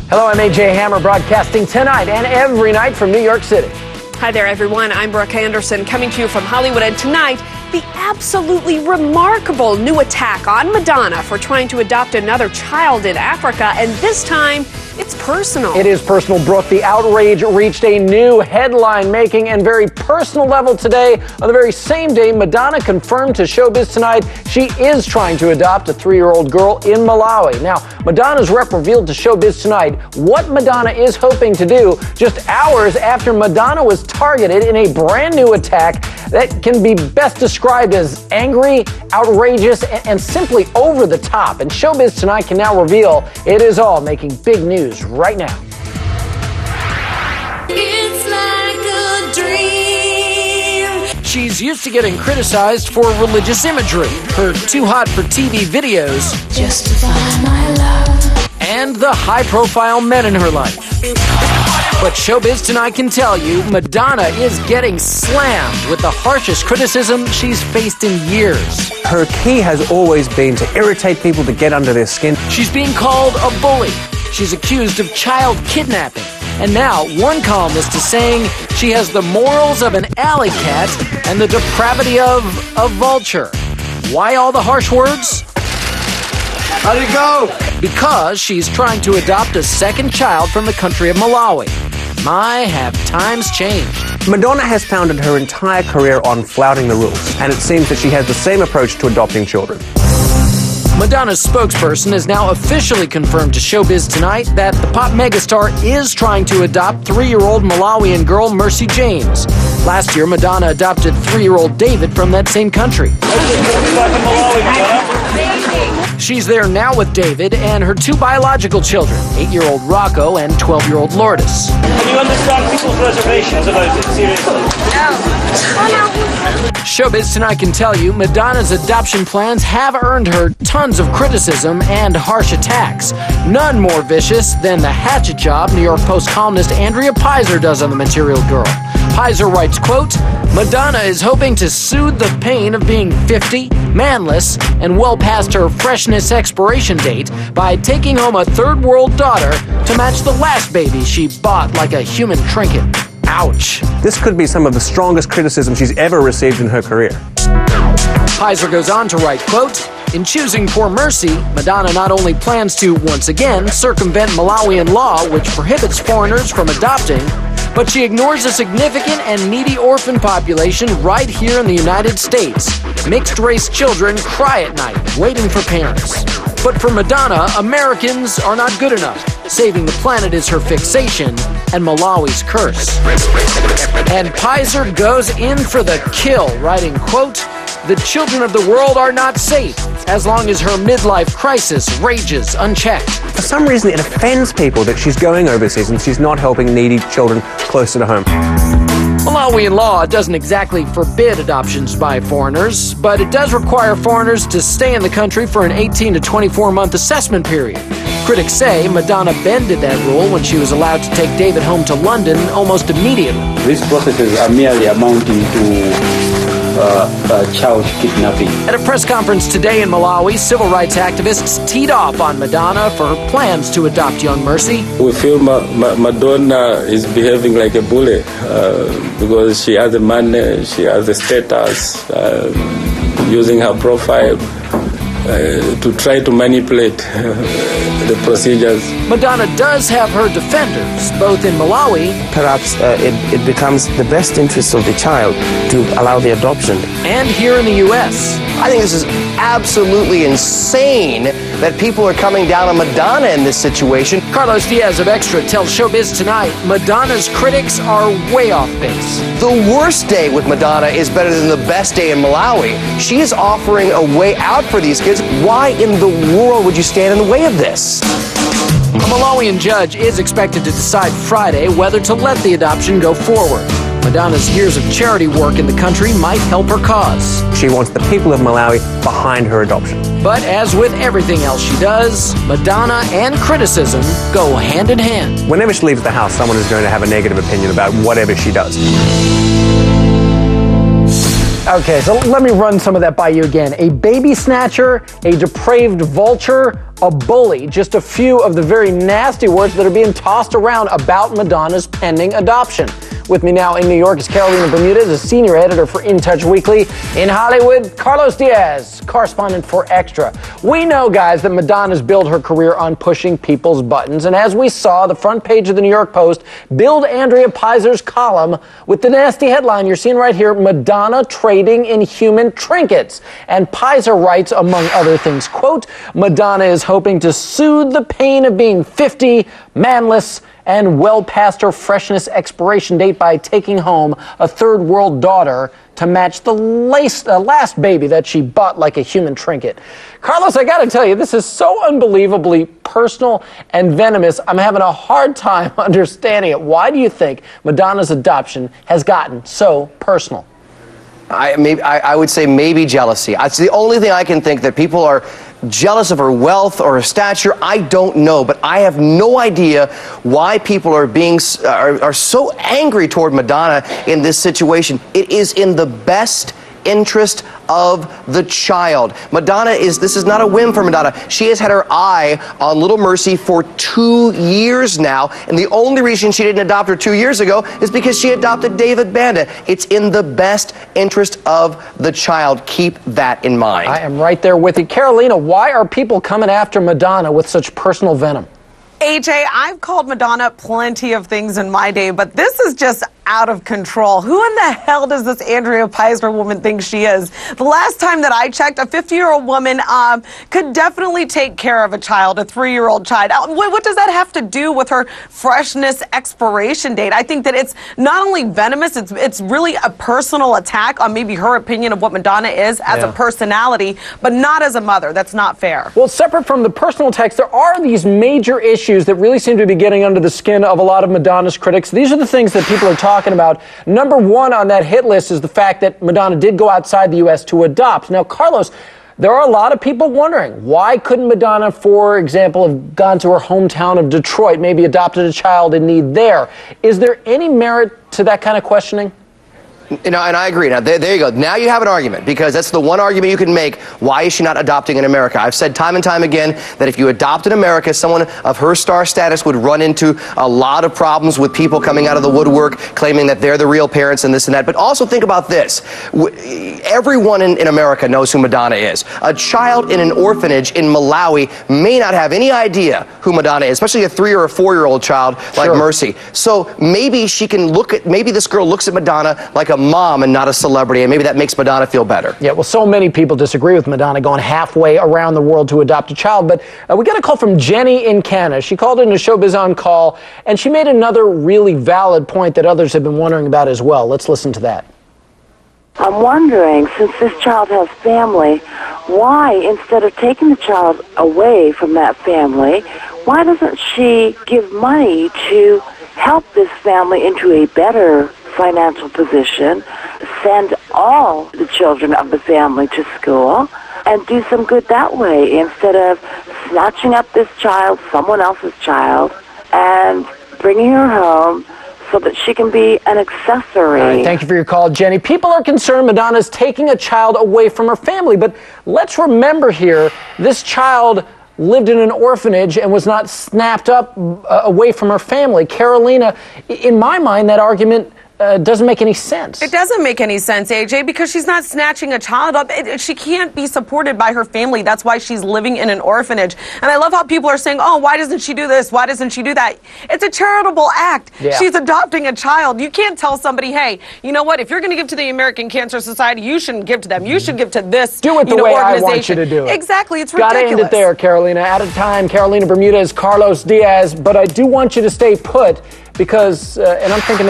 Hello, I'm AJ Hammer, broadcasting tonight and every night from New York City. Hi there, everyone. I'm Brooke Anderson, coming to you from Hollywood. And tonight, the absolutely remarkable new attack on Madonna for trying to adopt another child in Africa. And this time, it's personal. It is personal, Brooke. The outrage reached a new headline-making and very personal level today. On the very same day, Madonna confirmed to Showbiz Tonight she is trying to adopt a 3-year-old girl in Malawi. Now, Madonna's rep revealed to Showbiz Tonight what Madonna is hoping to do just hours after Madonna was targeted in a brand new attack that can be best described as angry, outrageous, and simply over the top. And Showbiz Tonight can now reveal it is all making big news right now. It's like a dream. She's used to getting criticized for religious imagery, her too hot for TV videos, Justify my love. and the high-profile men in her life. But Showbiz Tonight can tell you Madonna is getting slammed with the harshest criticism she's faced in years. Her key has always been to irritate people, to get under their skin. She's being called a bully. She's accused of child kidnapping. And now one columnist is saying she has the morals of an alley cat and the depravity of a vulture. Why all the harsh words? How'd it go? Because she's trying to adopt a second child from the country of Malawi. My, have times changed. Madonna has founded her entire career on flouting the rules, and it seems that she has the same approach to adopting children. Madonna's spokesperson has now officially confirmed to Showbiz Tonight that the pop megastar is trying to adopt 3-year-old Malawian girl Mercy James. Last year, Madonna adopted 3-year-old David from that same country. She's there now with David and her 2 biological children, 8-year-old Rocco and 12-year-old Lourdes. Can you understand people's reservations about it, seriously? Showbiz Tonight can tell you Madonna's adoption plans have earned her tons of criticism and harsh attacks. None more vicious than the hatchet job New York Post columnist Andrea Pizer does on the Material Girl. Pizer writes, quote, Madonna is hoping to soothe the pain of being 50, manless, and well past her freshness expiration date by taking home a third-world daughter to match the last baby she bought like a human trinket. Ouch. This could be some of the strongest criticism she's ever received in her career. Pizer goes on to write, quote, in choosing poor Mercy, Madonna not only plans to, once again, circumvent Malawian law which prohibits foreigners from adopting, but she ignores a significant and needy orphan population right here in the United States. Mixed-race children cry at night, waiting for parents. But for Madonna, Americans are not good enough. Saving the planet is her fixation, and Malawi's curse. And Pizer goes in for the kill, writing, quote, the children of the world are not safe as long as her midlife crisis rages unchecked. For some reason, it offends people that she's going overseas and she's not helping needy children closer to home. Malawian law doesn't exactly forbid adoptions by foreigners, but it does require foreigners to stay in the country for an 18 to 24-month assessment period. Critics say Madonna bended that rule when she was allowed to take David home to London almost immediately. These processes are merely amounting to child kidnapping. At a press conference today in Malawi, civil rights activists teed off on Madonna for her plans to adopt young Mercy. We feel Madonna is behaving like a bully because she has the money, she has the status, using her profile to try to manipulate the procedures. Madonna does have her defenders, both in Malawi. Perhaps it becomes the best interest of the child to allow the adoption. And here in the U.S. I think this is absolutely insane that people are coming down on Madonna in this situation. Carlos Diaz of Extra tells Showbiz Tonight Madonna's critics are way off base. The worst day with Madonna is better than the best day in Malawi. She is offering a way out for these kids. Why in the world would you stand in the way of this? A Malawian judge is expected to decide Friday whether to let the adoption go forward. Madonna's years of charity work in the country might help her cause. She wants the people of Malawi behind her adoption. But as with everything else she does, Madonna and criticism go hand in hand. Whenever she leaves the house, someone is going to have a negative opinion about whatever she does. Okay, so let me run some of that by you again. A baby snatcher, a depraved vulture, a bully, just a few of the very nasty words that are being tossed around about Madonna's pending adoption. With me now in New York is Carolina Bermudez, a senior editor for In Touch Weekly. In Hollywood, Carlos Diaz, correspondent for Extra. We know, guys, that Madonna's built her career on pushing people's buttons. And as we saw, the front page of the New York Post billed Andrea Peyser's column with the nasty headline you're seeing right here, Madonna trading in human trinkets. And Peyser writes, among other things, quote, Madonna is hoping to soothe the pain of being 50, manless, and well past her freshness expiration date by taking home a third world daughter to match the last baby that she bought like a human trinket. Carlos, I gotta tell you, this is so unbelievably personal and venomous. I'm having a hard time understanding it. Why do you think Madonna's adoption has gotten so personal? I would say maybe jealousy. It's the only thing I can think that people are jealous of her wealth or her stature. I don't know, but I have no idea why people are so angry toward Madonna in this situation. It is in the best interest of the child. This is not a whim for Madonna. She has had her eye on little Mercy for 2 years now, and the only reason she didn't adopt her 2 years ago is because she adopted David Banda. It's in the best interest of the child. Keep that in mind. I am right there with you. Carolina, why are people coming after Madonna with such personal venom? AJ, I've called Madonna plenty of things in my day, but this is just out of control. Who in the hell does this Andrea Peyser woman think she is? The last time that I checked, a 50-year-old woman could definitely take care of a child, a 3-year-old child. What does that have to do with her freshness expiration date? I think that it's not only venomous, it's really a personal attack on maybe her opinion of what Madonna is as a personality, but not as a mother. That's not fair. Well, separate from the personal attacks, there are these major issues that really seem to be getting under the skin of a lot of Madonna's critics. These are the things that people are talking about. Number one on that hit list is the fact that Madonna did go outside the U.S. to adopt. Now, Carlos, there are a lot of people wondering, why couldn't Madonna, for example, have gone to her hometown of Detroit, maybe adopted a child in need there? Is there any merit to that kind of questioning? You know, and I agree. Now, there you go. Now you have an argument, because that's the one argument you can make. Why is she not adopting in America? I've said time and time again that if you adopt in America, someone of her star status would run into a lot of problems with people coming out of the woodwork claiming that they're the real parents and this and that. But also think about this. Everyone in America knows who Madonna is. A child in an orphanage in Malawi may not have any idea who Madonna is, especially a 3 or a 4-year-old child like Mercy. So maybe maybe this girl looks at Madonna like a mom and not a celebrity, and maybe that makes Madonna feel better. Yeah, well, so many people disagree with Madonna going halfway around the world to adopt a child, but we got a call from Jenny in Canada. She called into Showbiz On Call, and she made another really valid point that others have been wondering about as well. Let's listen to that. I'm wondering, since this child has family, why, instead of taking the child away from that family, why doesn't she give money to help this family into a better financial position, send all the children of the family to school, and do some good that way, instead of snatching up this child, someone else's child, and bringing her home so that she can be an accessory. All right, thank you for your call, Jenny. People are concerned Madonna's taking a child away from her family, but let's remember here, this child lived in an orphanage and was not snapped up away from her family. Carolina, in my mind, that argument doesn't make any sense. It doesn't make any sense, AJ, because she's not snatching a child up. She can't be supported by her family. That's why she's living in an orphanage. And I love how people are saying, oh, why doesn't she do this? Why doesn't she do that? It's a charitable act. Yeah. She's adopting a child. You can't tell somebody, hey, you know what? If you're going to give to the American Cancer Society, you shouldn't give to them. You should give to this Do it the way I want you to do it. Exactly. It's ridiculous. Gotta end it there, Carolina. Out of time, Carolina Bermudez, Carlos Diaz. But I do want you to stay put because, and I'm thinking